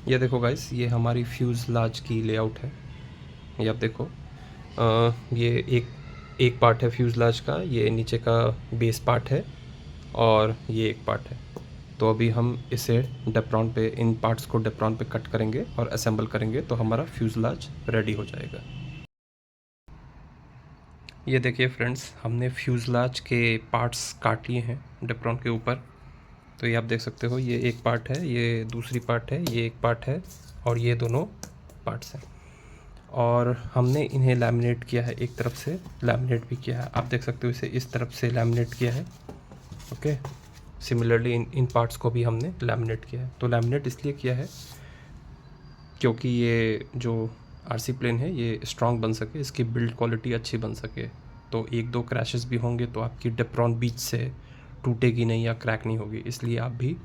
ये देखो गाइस, ये हमारी फ्यूज़लाज की लेआउट है। ये आप देखो, ये एक पार्ट है फ्यूज़लाज का, ये नीचे का बेस पार्ट है और ये एक पार्ट है। तो अभी हम इसे डेप्रॉन पे, इन पार्ट्स को डेप्रॉन पे कट करेंगे और असेंबल करेंगे तो हमारा फ्यूज़लाज रेडी हो जाएगा। ये देखिए फ्रेंड्स, हमने फ्यूज़लाज के पार्ट्स काट लिए हैं डेप्रॉन के ऊपर। तो ये आप देख सकते हो, ये एक पार्ट है, ये दूसरी पार्ट है, ये एक पार्ट है और ये दोनों पार्ट्स हैं। और हमने इन्हें लैमिनेट किया है, एक तरफ से लैमिनेट भी किया है। आप देख सकते हो इसे इस तरफ से लैमिनेट किया है। ओके, सिमिलरली इन पार्ट्स को भी हमने लैमिनेट किया है। तो लैमिनेट इसलिए किया है क्योंकि ये जो आरसी प्लेन है ये स्ट्रॉन्ग बन सके, इसकी बिल्ड क्वालिटी अच्छी बन सके। तो एक दो क्रैशेस भी होंगे तो आपकी डेप्रॉन बीच से टूटेगी नहीं या क्रैक नहीं होगी, इसलिए आप भी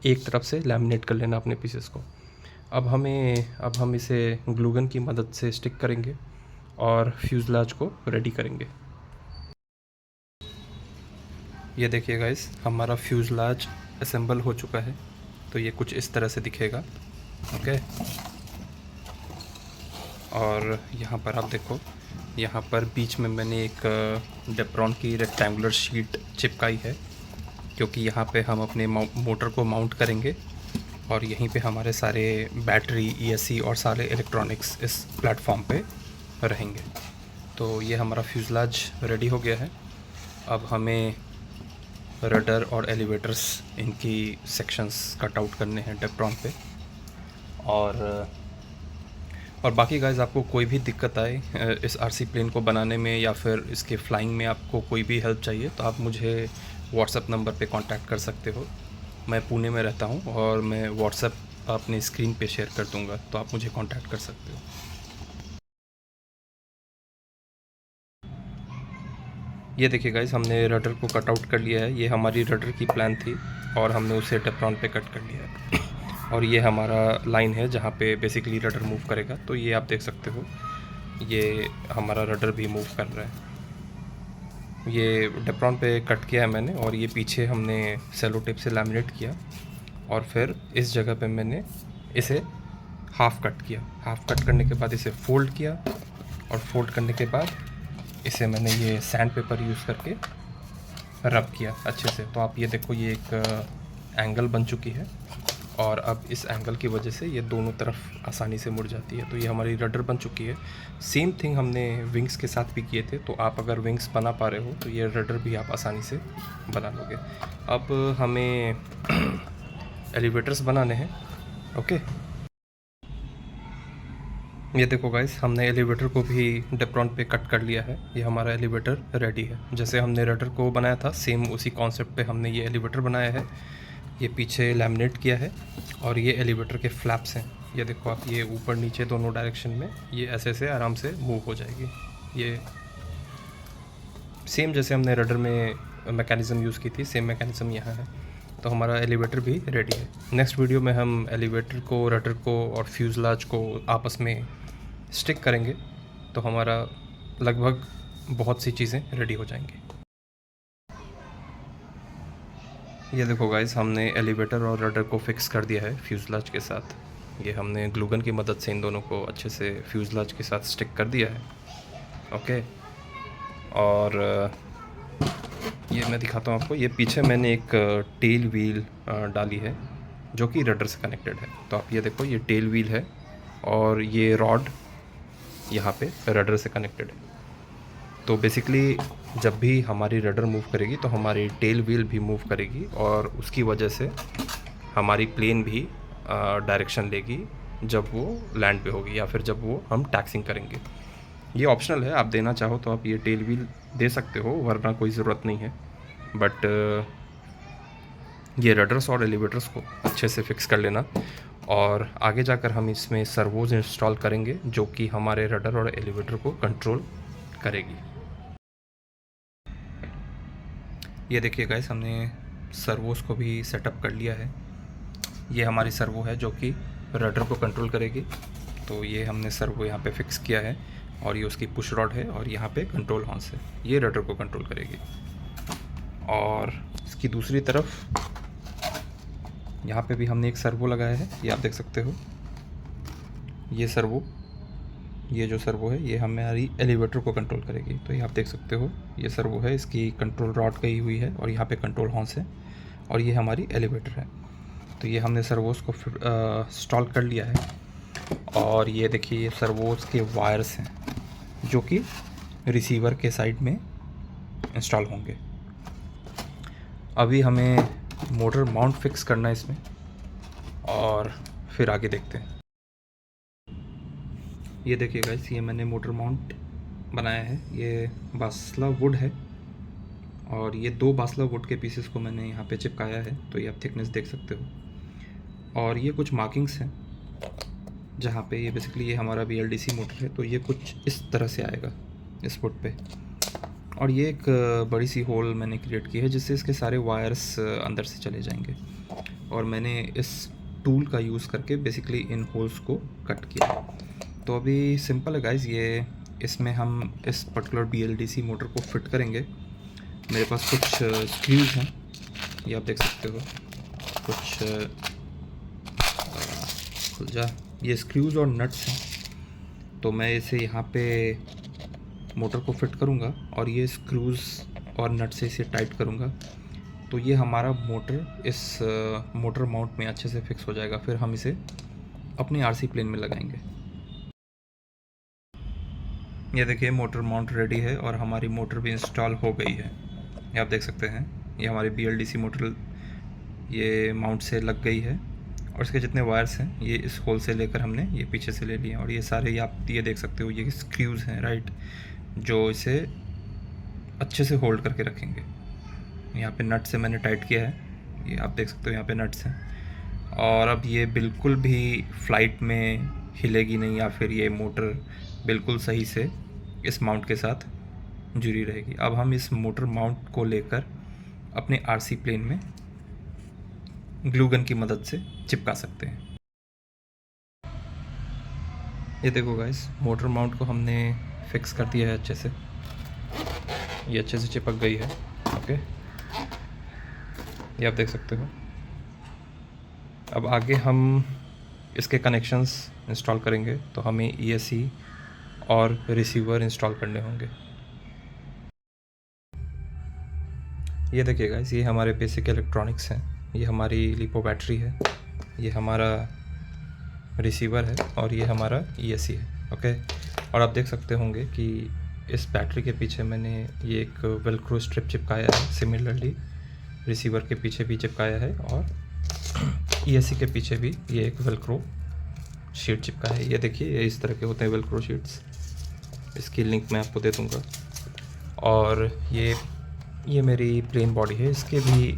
एक तरफ से लैमिनेट कर लेना अपने पीसेस को। अब हम इसे ग्लूगन की मदद से स्टिक करेंगे और फ्यूज़लाज को रेडी करेंगे। ये देखिए गाइस, हमारा फ्यूज़लाज असेंबल हो चुका है। तो ये कुछ इस तरह से दिखेगा। ओके, और यहाँ पर आप देखो, यहाँ पर बीच में मैंने एक डेप्रॉन की रेक्टेंगुलर शीट चिपकाई है, क्योंकि यहाँ पे हम अपने मोटर को माउंट करेंगे और यहीं पे हमारे सारे बैटरी, ईएससी और सारे इलेक्ट्रॉनिक्स इस प्लेटफॉर्म पे रहेंगे। तो ये हमारा फ्यूज़लाज रेडी हो गया है। अब हमें रडर और एलिवेटर्स, इनकी सेक्शंस कट आउट करने हैं डेप्रॉन पे। और बाकी गाइस, आपको कोई भी दिक्कत आए इस आरसी प्लेन को बनाने में या फिर इसके फ्लाइंग में, आपको कोई भी हेल्प चाहिए तो आप मुझे व्हाट्सएप नंबर पे कांटेक्ट कर सकते हो। मैं पुणे में रहता हूँ और मैं व्हाट्सएप अपनी स्क्रीन पे शेयर कर दूँगा, तो आप मुझे कांटेक्ट कर सकते हो। ये देखिए गाइस, हमने रडर को कट आउट कर लिया है। ये हमारी रडर की प्लान थी और हमने उसे डेप्रॉन पे कट कर लिया है। और ये हमारा लाइन है जहाँ पे बेसिकली रडर मूव करेगा। तो ये आप देख सकते हो, ये हमारा रडर भी मूव कर रहा है। ये डेप्रॉन पे कट किया है मैंने, और ये पीछे हमने सेलो टेप से लैमिनेट किया और फिर इस जगह पे मैंने इसे हाफ़ कट किया। हाफ़ कट करने के बाद इसे फ़ोल्ड किया और फोल्ड करने के बाद इसे मैंने ये सैंड पेपर यूज़ करके रब किया अच्छे से। तो आप ये देखो, ये एक एंगल बन चुकी है और अब इस एंगल की वजह से ये दोनों तरफ आसानी से मुड़ जाती है। तो ये हमारी रडर बन चुकी है। सेम थिंग हमने विंग्स के साथ भी किए थे। तो आप अगर विंग्स बना पा रहे हो तो ये रडर भी आप आसानी से बना लोगे। अब हमें एलिवेटर्स बनाने हैं। ओके, ये देखो गाइस, हमने एलिवेटर को भी डेप्रॉन पे कट कर लिया है। ये हमारा एलिवेटर रेडी है। जैसे हमने रडर को बनाया था, सेम उसी कॉन्सेप्ट पे हमने ये एलिवेटर बनाया है। ये पीछे लैमिनेट किया है और ये एलिवेटर के फ्लैप्स हैं। ये देखो आप, ये ऊपर नीचे दोनों डायरेक्शन में ये ऐसे से आराम से मूव हो जाएगी। ये सेम जैसे हमने रडर में मैकेनिज़्म यूज़ की थी, सेम मैकेनिज़्म यहाँ है। तो हमारा एलिवेटर भी रेडी है। नेक्स्ट वीडियो में हम एलिवेटर को, रडर को और फ्यूज़लाज को आपस में स्टिक करेंगे तो हमारा लगभग बहुत सी चीज़ें रेडी हो जाएंगी। ये देखो गाइस, हमने एलिवेटर और रडर को फिक्स कर दिया है फ्यूज़लाज के साथ। ये हमने ग्लूगन की मदद से इन दोनों को अच्छे से फ्यूज़लाज के साथ स्टिक कर दिया है। ओके, और ये मैं दिखाता हूँ आपको। ये पीछे मैंने एक टेल व्हील डाली है जो कि रडर से कनेक्टेड है। तो आप ये देखो, ये टेल व्हील है और ये रॉड यहाँ पे रडर से कनेक्टेड है। तो बेसिकली जब भी हमारी रडर मूव करेगी तो हमारी टेल व्हील भी मूव करेगी और उसकी वजह से हमारी प्लेन भी डायरेक्शन लेगी जब वो लैंड पे होगी या फिर जब वो हम टैक्सिंग करेंगे। ये ऑप्शनल है, आप देना चाहो तो आप ये टेल व्हील दे सकते हो, वरना कोई ज़रूरत नहीं है। बट ये रडर्स और एलिवेटर्स को अच्छे से फिक्स कर लेना, और आगे जाकर हम इसमें सर्वोज इंस्टॉल करेंगे जो कि हमारे रडर और एलिवेटर को कंट्रोल करेगी। ये देखिए गाइस, हमने सर्वोस को भी सेटअप कर लिया है। ये हमारी सर्वो है जो कि रडर को कंट्रोल करेगी। तो ये हमने सर्वो यहाँ पे फिक्स किया है और ये उसकी पुश रॉड है और यहाँ पे कंट्रोल हॉर्स है, ये रडर को कंट्रोल करेगी। और इसकी दूसरी तरफ यहाँ पे भी हमने एक सर्वो लगाया है, ये आप देख सकते हो। ये सर्वो, ये जो सर्वो है ये हमारी एलिवेटर को कंट्रोल करेगी। तो ये आप देख सकते हो, ये सर्वो है, इसकी कंट्रोल रॉड गई हुई है और यहाँ पे कंट्रोल हॉर्न्स है और ये हमारी एलिवेटर है। तो ये हमने सर्वोस को इंस्टॉल कर लिया है। और ये देखिए, ये सर्वोस के वायर्स हैं जो कि रिसीवर के साइड में इंस्टॉल होंगे। अभी हमें मोटर माउंट फिक्स करना है इसमें और फिर आगे देखते हैं। ये देखिए गाइस, ये मैंने मोटर माउंट बनाया है। ये बासला वुड है और ये 2 बासला वुड के पीसेस को मैंने यहाँ पे चिपकाया है। तो ये आप थिकनेस देख सकते हो। और ये कुछ मार्किंग्स हैं जहाँ पे ये बेसिकली ये हमारा BLDC मोटर है। तो ये कुछ इस तरह से आएगा इस वुड पे। और ये एक बड़ी सी होल मैंने क्रिएट की है जिससे इसके सारे वायर्स अंदर से चले जाएंगे। और मैंने इस टूल का यूज़ करके बेसिकली इन होल्स को कट किया। तो अभी सिंपल है गाइस, ये इसमें हम इस पर्टिकुलर BLDC मोटर को फिट करेंगे। मेरे पास कुछ स्क्रूज हैं, ये आप देख सकते हो। कुछ खुल जा, ये स्क्रूज और नट्स हैं। तो मैं इसे यहाँ पे मोटर को फिट करूँगा और ये स्क्रूज और नट से इसे टाइट करूँगा। तो ये हमारा मोटर इस मोटर माउंट में अच्छे से फिक्स हो जाएगा। फिर हम इसे अपने RC प्लेन में लगाएंगे। ये देखिए, मोटर माउंट रेडी है और हमारी मोटर भी इंस्टॉल हो गई है। ये आप देख सकते हैं, ये हमारी BLDC मोटर ये माउंट से लग गई है। और इसके जितने वायर्स हैं ये इस होल से लेकर हमने ये पीछे से ले लिए। और ये सारे आप ये देख सकते हो, ये स्क्रूज हैं राइट, जो इसे अच्छे से होल्ड करके रखेंगे। यहाँ पे नट से मैंने टाइट किया है, ये आप देख सकते हो, यहाँ पे नट्स हैं। और अब ये बिल्कुल भी फ्लाइट में हिलेगी नहीं या फिर ये मोटर बिल्कुल सही से इस माउंट के साथ जुड़ी रहेगी। अब हम इस मोटर माउंट को लेकर अपने RC प्लेन में ग्लू गन की मदद से चिपका सकते हैं। ये देखो गाइस, मोटर माउंट को हमने फिक्स कर दिया है अच्छे से, ये अच्छे से चिपक गई है। ओके, ये आप देख सकते हो। अब आगे हम इसके कनेक्शंस इंस्टॉल करेंगे। तो हमें ESC और रिसीवर इंस्टॉल करने होंगे। ये देखिए गाइस, ये हमारे बेसिक इलेक्ट्रॉनिक्स हैं। ये हमारी लिपो बैटरी है, ये हमारा रिसीवर है और ये हमारा ESC है। ओके, और आप देख सकते होंगे कि इस बैटरी के पीछे मैंने ये एक वेलक्रो स्ट्रिप चिपकाया है। सिमिलरली रिसीवर के पीछे भी चिपकाया है और ESC के पीछे भी ये एक वेलक्रो शीट चिपका है। ये देखिए, ये इस तरह के होते हैं वेलक्रो शीट्स, इसकी लिंक मैं आपको दे दूँगा। और ये मेरी प्लेन बॉडी है, इसके भी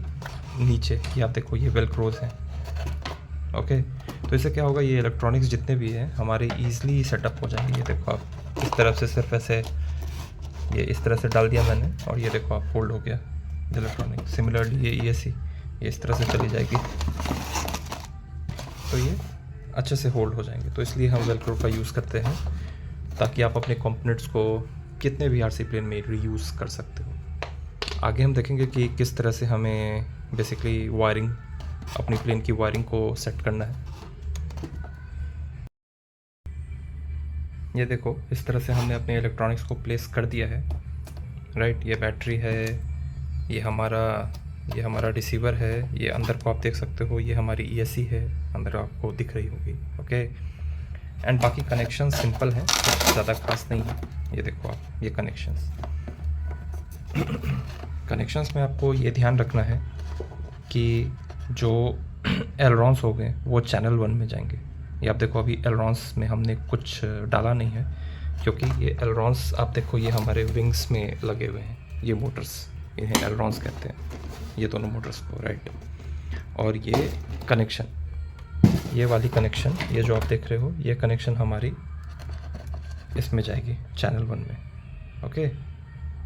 नीचे ये आप देखो, ये वेलक्रोज हैं। ओके, तो इससे क्या होगा, ये इलेक्ट्रॉनिक्स जितने भी हैं हमारे ईज़िली सेटअप हो जाएंगे। ये देखो, आप इस तरफ से सिर्फ ऐसे ये इस तरह से डाल दिया मैंने और ये देखो आप फोल्ड हो गया इलेक्ट्रॉनिक। सिमिलरली ये ESC ये इस तरह से चली जाएगी, तो ये अच्छे से होल्ड हो जाएंगे। तो इसलिए हम वेलक्रो का यूज़ करते हैं ताकि आप अपने कंपोनेंट्स को कितने भी RC प्लेन में रीयूज़ कर सकते हो। आगे हम देखेंगे कि किस तरह से हमें बेसिकली वायरिंग, अपनी प्लेन की वायरिंग को सेट करना है। ये देखो, इस तरह से हमने अपने इलेक्ट्रॉनिक्स को प्लेस कर दिया है राइट। ये बैटरी है, ये हमारा रिसीवर है, ये अंदर को आप देख सकते हो, ये हमारी ESC है, अंदर आपको दिख रही होगी। ओके, एंड बाकी कनेक्शन सिंपल हैं, कुछ ज़्यादा खास नहीं है। ये देखो आप, ये कनेक्शंस में आपको ये ध्यान रखना है कि जो एलरॉन्स हो गए वो चैनल 1 में जाएंगे। ये आप देखो, अभी एलरॉन्स में हमने कुछ डाला नहीं है क्योंकि ये एलरॉन्स आप देखो, ये हमारे विंग्स में लगे हुए हैं। ये मोटर्स, इन्हें एलरॉन्स कहते हैं, ये दोनों मोटर्स को राइट। और ये कनेक्शन, ये वाली कनेक्शन, ये जो आप देख रहे हो, ये कनेक्शन हमारी इसमें जाएगी चैनल 1 में। ओके,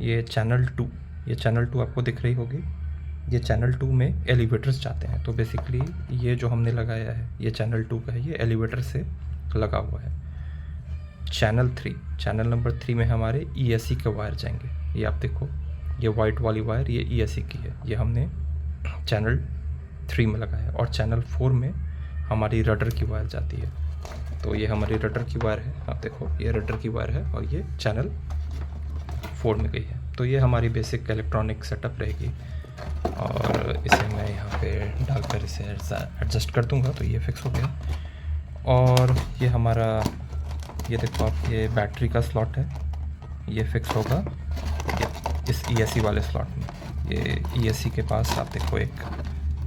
ये चैनल 2 आपको दिख रही होगी। ये चैनल 2 में एलिवेटर्स जाते हैं। तो बेसिकली ये जो हमने लगाया है ये चैनल 2 का है, ये एलिवेटर से लगा हुआ है। चैनल नंबर 3 में हमारे ESC के वायर जाएंगे। ये आप देखो, ये वाइट वाली वायर ये ESC की है, ये हमने चैनल 3 में लगा है और चैनल 4 में हमारी रडर की वायर जाती है। तो ये हमारी रडर की वायर है, आप देखो ये रडर की वायर है और ये चैनल 4 में गई है। तो ये हमारी बेसिक इलेक्ट्रॉनिक सेटअप रहेगी और इसे मैं यहाँ पे डालकर इसे एडजस्ट कर दूँगा तो ये फिक्स हो गया। और ये हमारा, ये देखो आप, ये बैटरी का स्लॉट है, ये फिक्स होगा इस ESC वाले स्लॉट में। ये ESC के पास आप देखो एक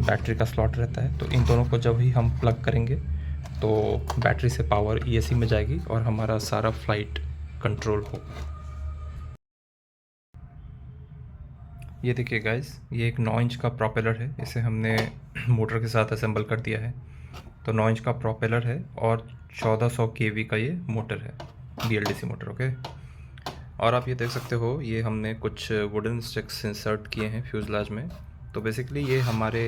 बैटरी का स्लॉट रहता है, तो इन दोनों को जब ही हम प्लग करेंगे तो बैटरी से पावर ESC में जाएगी और हमारा सारा फ्लाइट कंट्रोल होगा। ये देखिए गाइस, ये एक 9 इंच का प्रोपेलर है, इसे हमने मोटर के साथ असेंबल कर दिया है। तो 9 इंच का प्रोपेलर है और 1400 kV का ये मोटर है, BLDC मोटर। ओके, और आप ये देख सकते हो ये हमने कुछ वुडन स्टिक्स इंसर्ट किए हैं फ्यूजलाज में। तो बेसिकली ये हमारे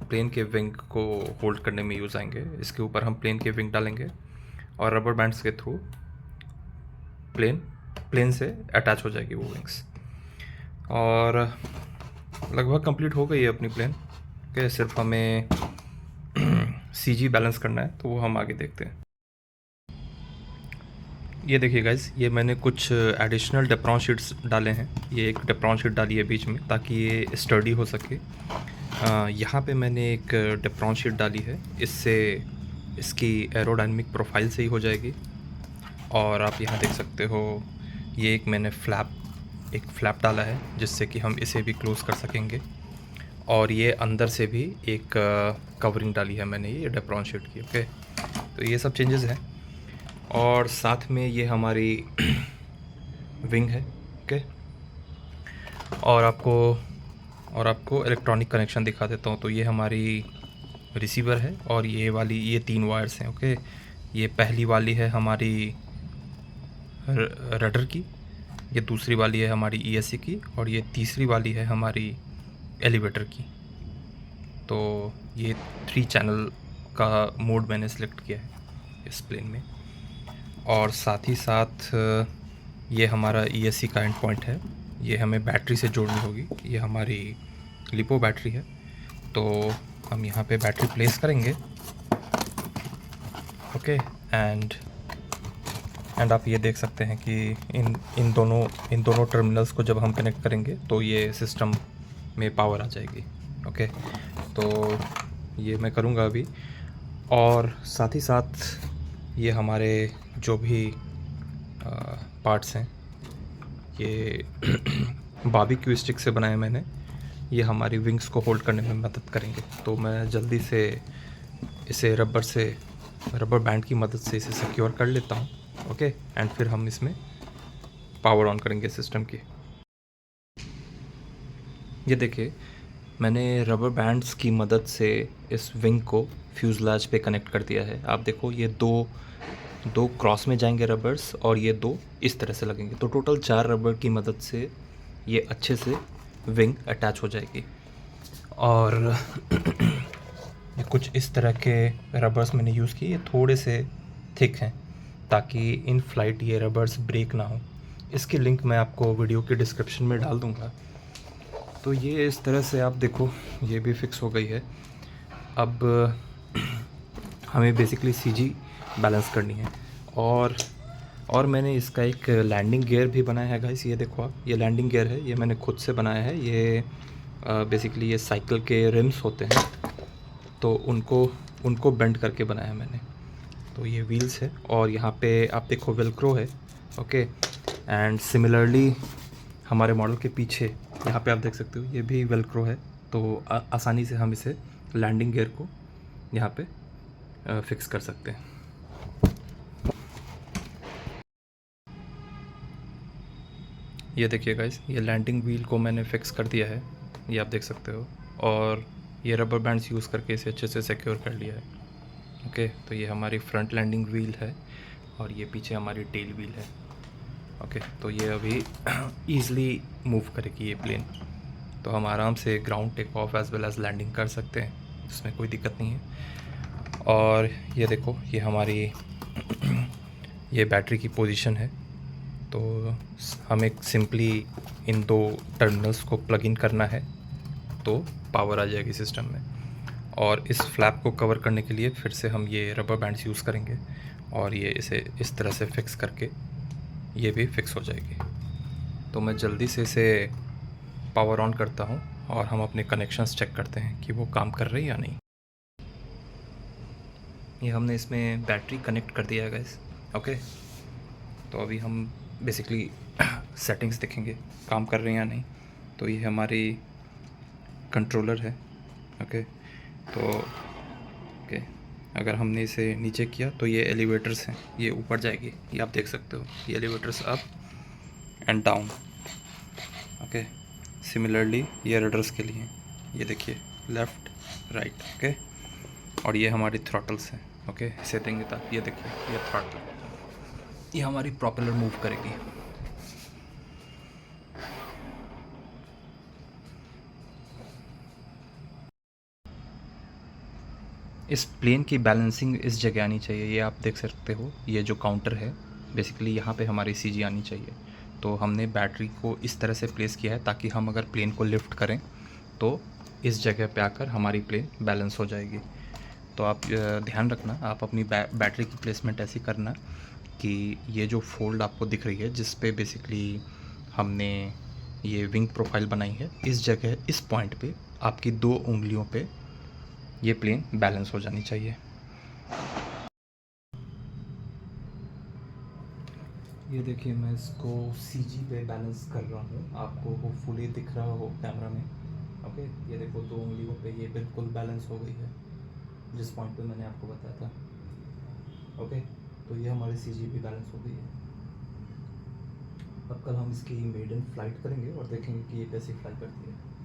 प्लेन के विंग को होल्ड करने में यूज़ आएंगे। इसके ऊपर हम प्लेन के विंग डालेंगे और रबर बैंड्स के थ्रू प्लेन से अटैच हो जाएगी वो विंग्स। और लगभग कंप्लीट हो गई है अपनी प्लेन के, सिर्फ हमें CG बैलेंस करना है, तो वो हम आगे देखते हैं। ये देखिए गाइस, ये मैंने कुछ एडिशनल डेप्रॉन शीट्स डाले हैं। ये एक डेप्रॉन शीट डाली है बीच में ताकि ये स्टडी हो सके। यहाँ पे मैंने एक डेप्रॉन शीट डाली है, इससे इसकी एरोडायनेमिक प्रोफाइल सही हो जाएगी। और आप यहाँ देख सकते हो ये एक मैंने एक फ्लैप डाला है जिससे कि हम इसे भी क्लोज़ कर सकेंगे। और ये अंदर से भी एक कवरिंग डाली है मैंने ये डेप्रॉन शीट की। ओके, तो ये सब चेंजेस हैं। और साथ में ये हमारी विंग है। ओके, और आपको इलेक्ट्रॉनिक कनेक्शन दिखा देता हूँ। तो ये हमारी रिसीवर है और ये 3 वायर्स हैं। ओके, ये पहली वाली है हमारी रडर की, ये दूसरी वाली है हमारी ESC की और ये तीसरी वाली है हमारी एलिवेटर की। तो ये 3 चैनल का मोड मैंने सेलेक्ट किया है इस प्लेन में। और साथ ही साथ ये हमारा ESC का एंड पॉइंट है, ये हमें बैटरी से जोड़नी होगी। ये हमारी लिपो बैटरी है, तो हम यहाँ पे बैटरी प्लेस करेंगे। ओके, एंड आप ये देख सकते हैं कि इन दोनों टर्मिनल्स को जब हम कनेक्ट करेंगे तो ये सिस्टम में पावर आ जाएगी। ओके, तो ये मैं करूँगा अभी। और साथ ही साथ ये हमारे जो भी पार्ट्स हैं, ये बारबेक्यू स्टिक से बनाए मैंने, ये हमारी विंग्स को होल्ड करने में मदद करेंगे। तो मैं जल्दी से इसे रबर बैंड की मदद से इसे सिक्योर कर लेता हूँ। ओके, एंड फिर हम इसमें पावर ऑन करेंगे सिस्टम की। ये देखिए, मैंने रबर बैंड्स की मदद से इस विंग को फ्यूजलाज पे कनेक्ट कर दिया है। आप देखो ये दो क्रॉस में जाएंगे रबर्स और ये 2 इस तरह से लगेंगे। तो टोटल 4 रबर की मदद से ये अच्छे से विंग अटैच हो जाएगी। और ये कुछ इस तरह के रबर्स मैंने यूज़ किए, ये थोड़े से थिक हैं ताकि इन फ्लाइट ये रबर्स ब्रेक ना हो। इसकी लिंक मैं आपको वीडियो के डिस्क्रिप्शन में डाल दूँगा। तो ये इस तरह से आप देखो ये भी फिक्स हो गई है। अब हमें बेसिकली CG बैलेंस करनी है। और मैंने इसका एक लैंडिंग गियर भी बनाया है गाइस। ये देखो आप, ये लैंडिंग गियर है, ये मैंने खुद से बनाया है। ये बेसिकली ये साइकिल के रिम्स होते हैं, तो उनको बेंड करके बनाया है मैंने। तो ये व्हील्स है और यहाँ पे आप देखो वेलक्रो है। ओके, एंड सिमिलरली हमारे मॉडल के पीछे यहाँ पे आप देख सकते हो ये भी वेलक्रो है। तो आसानी से हम इसे लैंडिंग गियर को यहाँ पे फिक्स कर सकते हैं। ये देखिए गाइस, ये लैंडिंग व्हील को मैंने फिक्स कर दिया है, ये आप देख सकते हो। और ये रबर बैंड्स यूज़ करके इसे अच्छे से सिक्योर कर लिया है। ओके, तो ये हमारी फ्रंट लैंडिंग व्हील है और ये पीछे हमारी टेल व्हील है। ओके, तो ये अभी ईज़िली मूव करेगी ये प्लेन, तो हम आराम से ground take off as well as landing कर सकते हैं, इसमें कोई दिक्कत नहीं है। और ये देखो ये हमारी ये बैटरी की पोजीशन है। तो हमें सिंपली इन 2 टर्मिनल्स को प्लग इन करना है तो पावर आ जाएगी सिस्टम में। और इस फ्लैप को कवर करने के लिए फिर से हम ये रबर बैंड्स यूज़ करेंगे और ये इसे इस तरह से फिक्स करके ये भी फिक्स हो जाएगी। तो मैं जल्दी से इसे पावर ऑन करता हूँ और हम अपने कनेक्शंस चेक करते हैं कि वो काम कर रही है या नहीं। ये हमने इसमें बैटरी कनेक्ट कर दिया है गाइस। ओके, तो अभी हम बेसिकली सेटिंग्स देखेंगे काम कर रही हैं या नहीं। तो ये हमारी कंट्रोलर है। ओके, तो ओके, अगर हमने इसे नीचे किया तो ये एलिवेटर्स हैं, ये ऊपर जाएगी, ये आप देख सकते हो, ये elevators up and down. Okay, similarly ये रडर्स के लिए, ये देखिए लेफ़्ट राइट। ओके, और ये हमारी थ्रॉटल्स हैं। ओके, इसे देंगे ताकि ये देखिए ये थ्रॉटल, ये हमारी प्रोपेलर मूव करेगी। इस प्लेन की बैलेंसिंग इस जगह आनी चाहिए, ये आप देख सकते हो, ये जो काउंटर है बेसिकली यहाँ पे हमारी सीजी आनी चाहिए। तो हमने बैटरी को इस तरह से प्लेस किया है ताकि हम अगर प्लेन को लिफ्ट करें तो इस जगह पे आकर हमारी प्लेन बैलेंस हो जाएगी। तो आप ध्यान रखना, आप अपनी बैटरी की प्लेसमेंट ऐसी करना कि ये जो फोल्ड आपको दिख रही है जिस पे बेसिकली हमने ये विंग प्रोफाइल बनाई है, इस जगह इस पॉइंट पे आपकी 2 उंगलियों पे ये प्लेन बैलेंस हो जानी चाहिए। ये देखिए मैं इसको सीजी पे बैलेंस कर रहा हूँ, आपको होपफुली दिख रहा हो कैमरा में। ओके, ये देखो 2 उंगलियों पे ये बिल्कुल बैलेंस हो गई है जिस पॉइंट पे मैंने आपको बताया था। ओके, तो ये हमारी सीजी भी बैलेंस हो गई है। अब कल हम इसकी मेडन फ्लाइट करेंगे और देखेंगे कि ये कैसे फ्लाई करती है।